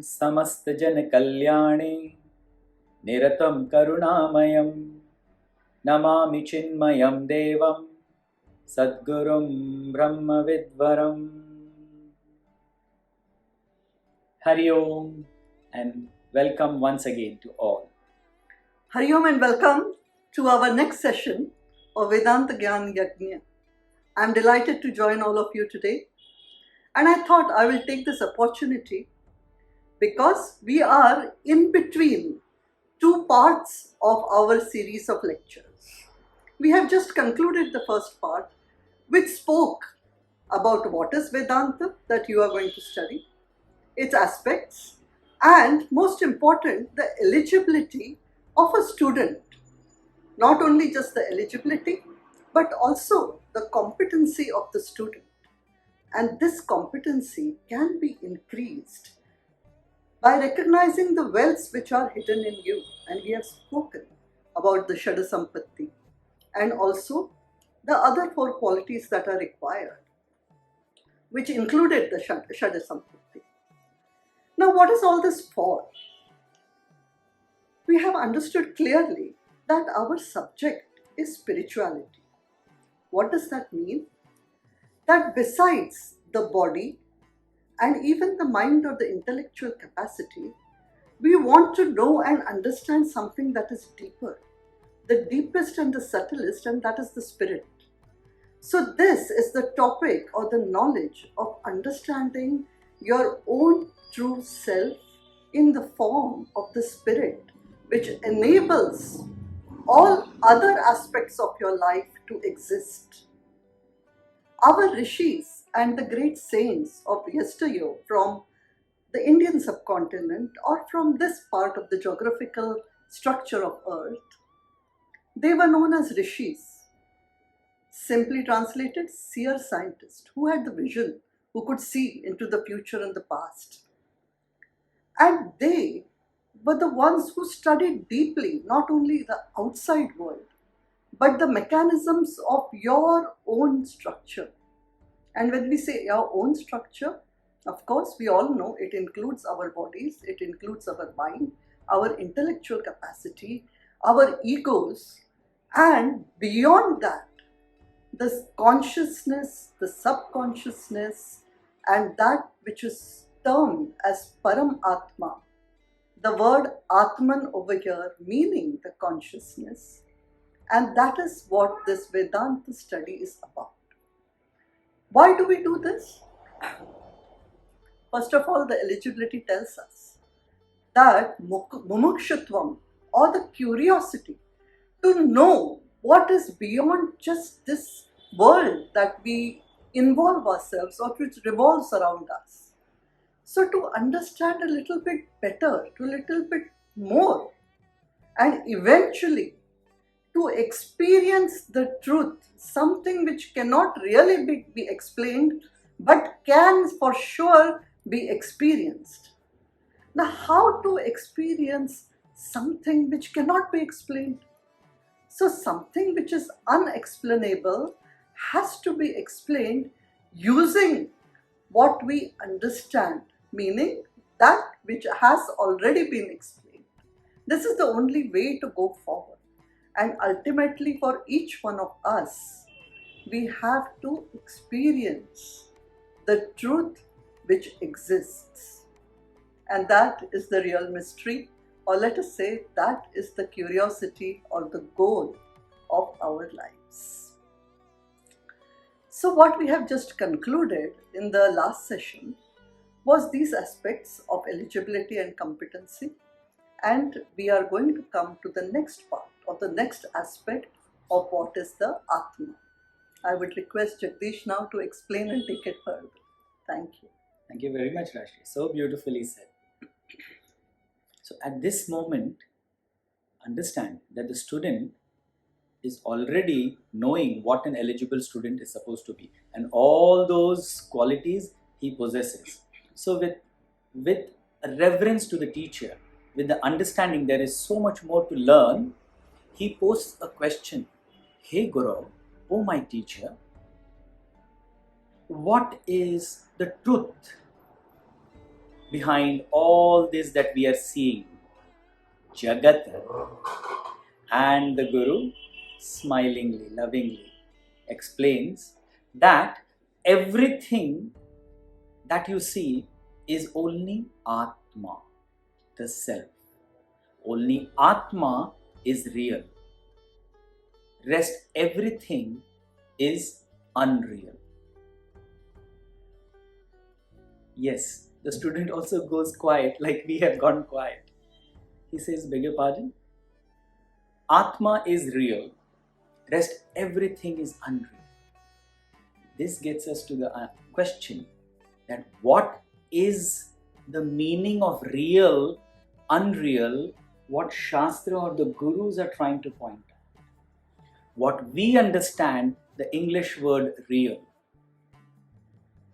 समस्तजनकल्याणे निरतं करुणामयं नमामि चिन्मयं देवं सद्गुरुं ब्रह्मविद्वरम्. Hari Om and welcome once again to all. Hari Om and welcome to our next session of Vedānta Yajņa. I am delighted to join all of you today, and I thought I will take this opportunity because we are in between two parts of our series of lectures. We have just concluded the first part, which spoke about what is Vedānta that you are going to study, its aspects, and most important, the eligibility of a student. Not only just the eligibility, but also the competency of the student. And this competency can be increased by recognizing the wealths which are hidden in you. And we have spoken about the Shadasampatti and also the other 4 qualities that are required, which included the Shadasampatti. Now, what is all this for? We have understood clearly that our subject is spirituality. What does that mean? That besides the body and even the mind or the intellectual capacity, we want to know and understand something that is deeper, the deepest and the subtlest, and that is the spirit. So this is the topic or the knowledge of understanding your own true self in the form of the spirit, which enables all other aspects of your life to exist. Our rishis and the great saints of yesteryear from the Indian subcontinent or from this part of the geographical structure of earth, they were known as rishis. Simply translated, seer scientists who had the vision, who could see into the future and the past. And they were the ones who studied deeply not only the outside world, but the mechanisms of your own structure. And when we say our own structure, of course, we all know it includes our bodies, it includes our mind, our intellectual capacity, our egos, and beyond that, the consciousness, the subconsciousness, and that which is termed as Param Ātmā. The word Atman over here meaning the consciousness, and that is what this Vedanta study is about. Why do we do this? First of all, the eligibility tells us that mumukshutvam, or the curiosity to know what is beyond just this world that we involve ourselves or which revolves around us. So to understand a little bit better, to a little bit more, and eventually to experience the truth, something which cannot really be explained, but can for sure be experienced. Now, how to experience something which cannot be explained? So something which is unexplainable has to be explained using what we understand, meaning that which has already been explained. This is the only way to go forward. And ultimately, for each one of us, we have to experience the truth which exists. And that is the real mystery, or let us say that is the curiosity or the goal of our lives. So what we have just concluded in the last session was these aspects of eligibility and competency, and we are going to come to the next part or the next aspect of what is the Atma. I would request Jagdish now to explain and take it further. Thank you. Thank you very much, Rajshree. So beautifully said. So at this moment, understand that the student is already knowing what an eligible student is supposed to be, and all those qualities he possesses. So with reverence to the teacher, with the understanding there is so much more to learn, he posts a question. Hey Guru, oh my teacher, what is the truth? behind all this that we are seeing, Jagat. And the Guru smilingly, lovingly explains that everything that you see is only Atma, the self. Only Atma is real. Rest everything is unreal. Yes, the student also goes quiet, like we have gone quiet. He says, beg your pardon? Atma is real. Rest everything is unreal. This gets us to the question that what is the meaning of real, unreal, what Shastra or the Gurus are trying to point out. What we understand, the English word real,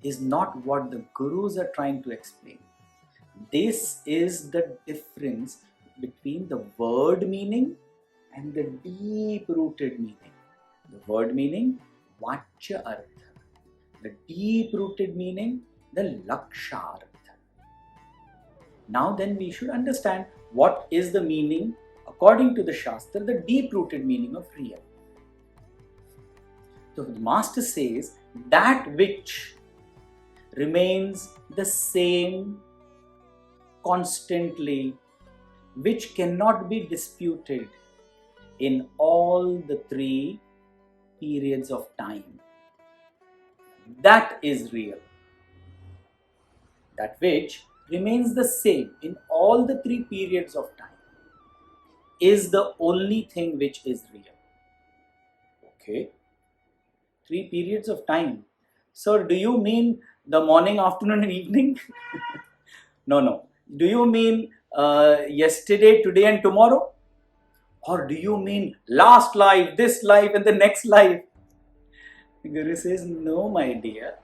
is not what the Gurus are trying to explain. This is the difference between the word meaning and the deep-rooted meaning. The word meaning, Vachya Artha. The deep-rooted meaning, the Laksha Artha. Now then we should understand what is the meaning, according to the Shastra, the deep-rooted meaning of real. So the Master says, that which remains the same constantly, which cannot be disputed in all the three periods of time. That is real. That which remains the same in all the three periods of time is the only thing which is real. Okay. 3 periods of time. Sir, do you mean the morning, afternoon and evening? No. Do you mean yesterday, today and tomorrow? Or do you mean last life, this life and the next life? The Guru says, no, my dear.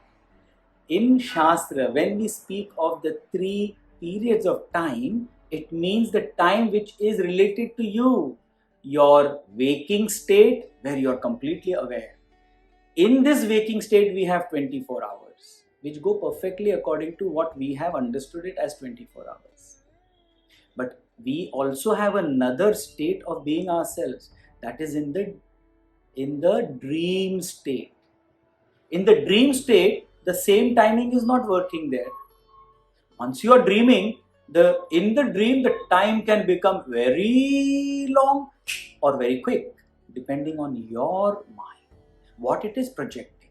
In Shastra, when we speak of the 3 periods of time, it means the time which is related to you. Your waking state, where you are completely aware. In this waking state, we have 24 hours, which go perfectly according to what we have understood it as 24 hours. But we also have another state of being ourselves, that is in the dream state. In the dream state, the same timing is not working there. Once you are dreaming, in the dream, the time can become very long or very quick, depending on your mind, what it is projecting.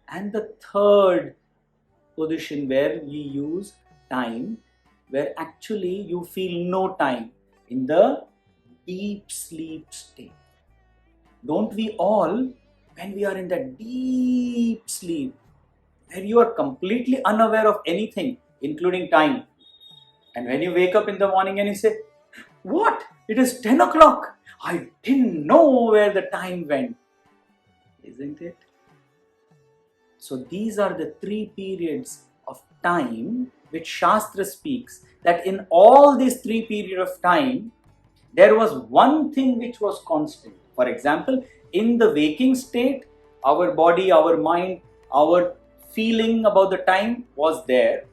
And the third position where we use time, where actually you feel no time, in the deep sleep state. Don't we all, when we are in that deep sleep, where you are completely unaware of anything, including time, and when you wake up in the morning and you say, what? It is 10 o'clock. I didn't know where the time went. Isn't it? So these are the 3 periods of time which Shastra speaks, that in all these 3 periods of time, there was one thing which was constant. For example, in the waking state, our body, our mind, our feeling about the time was there.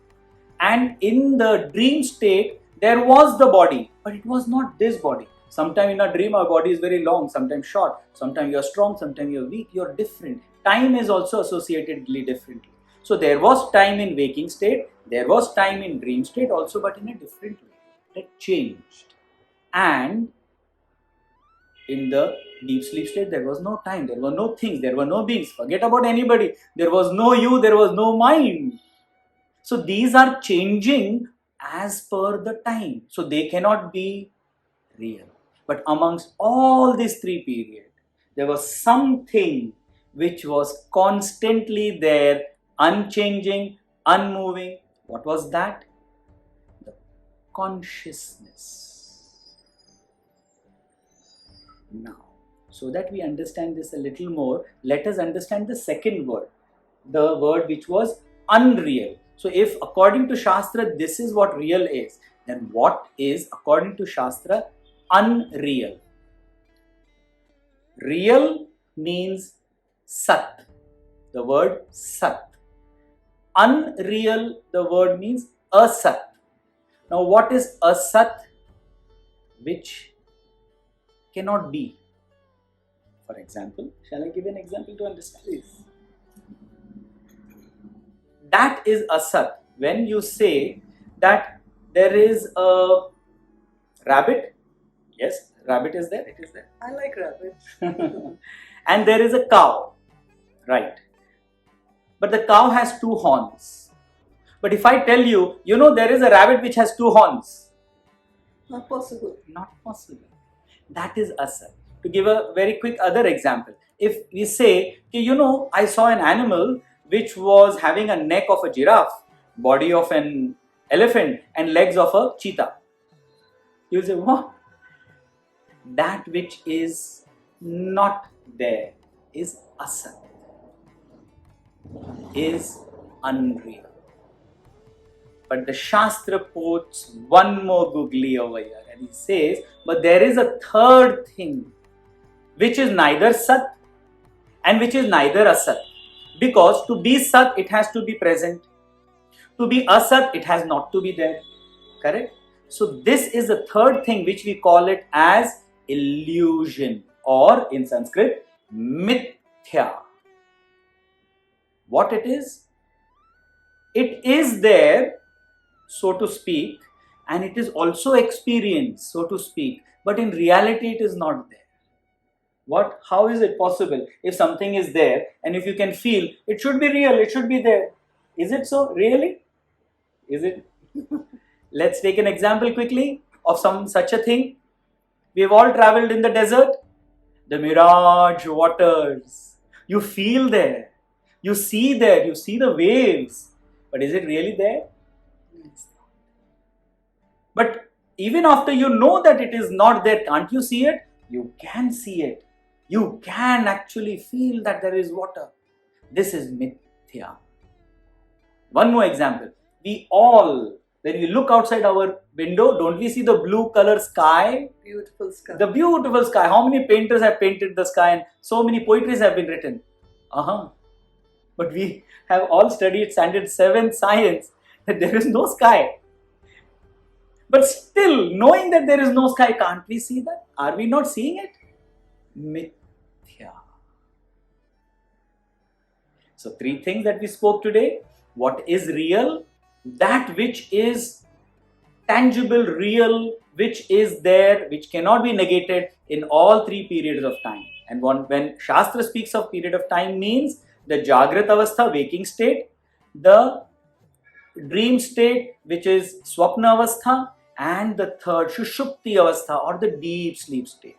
And in the dream state, there was the body, but it was not this body. Sometimes in a dream, our body is very long, sometimes short. Sometimes you are strong, sometimes you are weak, you are different. Time is also associatedly differently. So there was time in waking state, there was time in dream state also, but in a different way. It changed. And in the deep sleep state, there was no time, there were no things, there were no beings. Forget about anybody. There was no you, there was no mind. So these are changing as per the time. So they cannot be real. But amongst all these 3 periods, there was something which was constantly there, unchanging, unmoving. What was that? The consciousness. Now, so that we understand this a little more, let us understand the second word, the word which was unreal. So if according to Shastra this is what real is, then what is according to Shastra unreal? Real means Sat, the word Sat. Unreal, the word means asat. Now what is asat? Which cannot be. For example, shall I give an example to understand? Please. That is asat. When you say that there is a rabbit, yes, rabbit is there, it is there. I like rabbits. And there is a cow, right? But the cow has 2 horns. But if I tell you, there is a rabbit which has 2 horns. Not possible. Not possible. That is asat. To give a very quick other example, if we say, I saw an animal which was having a neck of a giraffe, body of an elephant and legs of a cheetah. You say, what? That which is not there is asat, is unreal. But the Shastra puts one more googly over here and he says, but there is a third thing which is neither sat and which is neither asat. Because to be sat, it has to be present. To be asat, it has not to be there. Correct? So this is the third thing which we call it as illusion, or in Sanskrit, mithya. What it is? It is there, so to speak, and it is also experienced, so to speak, but in reality it is not there. What? How is it possible? If something is there and if you can feel, it should be real, it should be there. Is it so? Really? Is it? Let's take an example quickly of such a thing. We have all traveled in the desert. The mirage waters. You feel there. You see there. You see the waves. But is it really there? It's not. But even after you know that it is not there, can't you see it? You can see it. You can actually feel that there is water. This is mithya. One more example. We all, when we look outside our window, don't we see the blue color sky? Beautiful sky. The beautiful sky. How many painters have painted the sky and so many poetries have been written? But we have all studied standard 7 science that there is no sky. But still, knowing that there is no sky, can't we see that? Are we not seeing it? Mithya. So 3 things that we spoke today. What is real? That which is tangible, real, which is there, which cannot be negated in all 3 periods of time. And when Shastra speaks of period of time, means the Jagrat Avastha, waking state, the dream state, which is Swapna Avastha, and the third Shushupti Avastha, or the deep sleep state.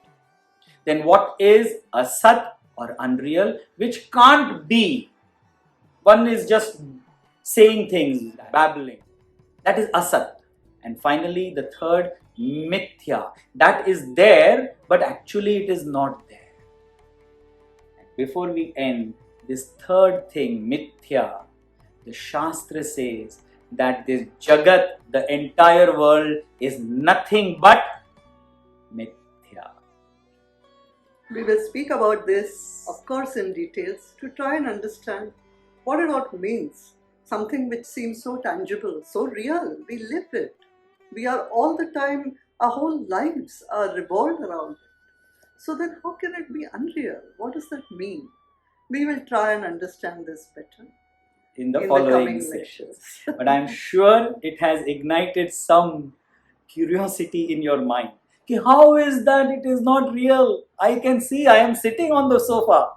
Then what is asat or unreal, which can't be? One is just saying things, babbling. That is asat. And finally, the third, mithya. That is there, but actually it is not there. And before we end, this third thing, mithya, the Shastra says that this Jagat, the entire world, is nothing but mithya. We will speak about this, of course, in details to try and understand what it all means. Something which seems so tangible, so real. We live it. We are all the time, our whole lives are revolved around it. So then how can it be unreal? What does that mean? We will try and understand this better in the following sessions. But I am sure it has ignited some curiosity in your mind. How is that it is not real? I can see, I am sitting on the sofa.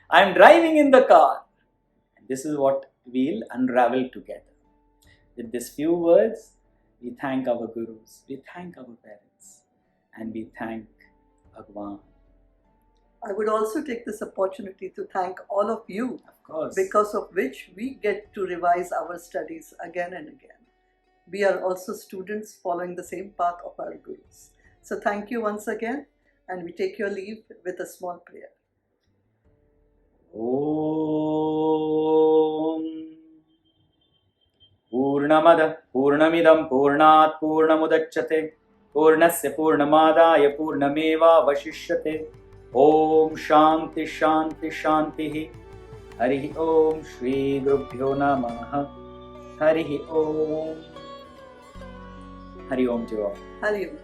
I am driving in the car. This is what we'll unravel together. With these few words, we thank our gurus, we thank our parents, and we thank Bhagwan. I would also take this opportunity to thank all of you, of course, because of which we get to revise our studies again and again. We are also students following the same path of our gurus. So thank you once again, and we take your leave with a small prayer. Om Purnamada Purnamidam Purnat Purnamudachyate Purnasya Purnamadaya Purnameva Vashishyate Om Shanti Shanti Shanti Harihi Om. Shri Gurubhyo Namaha. Harihi Om. Hari Om to you all. Hari Om.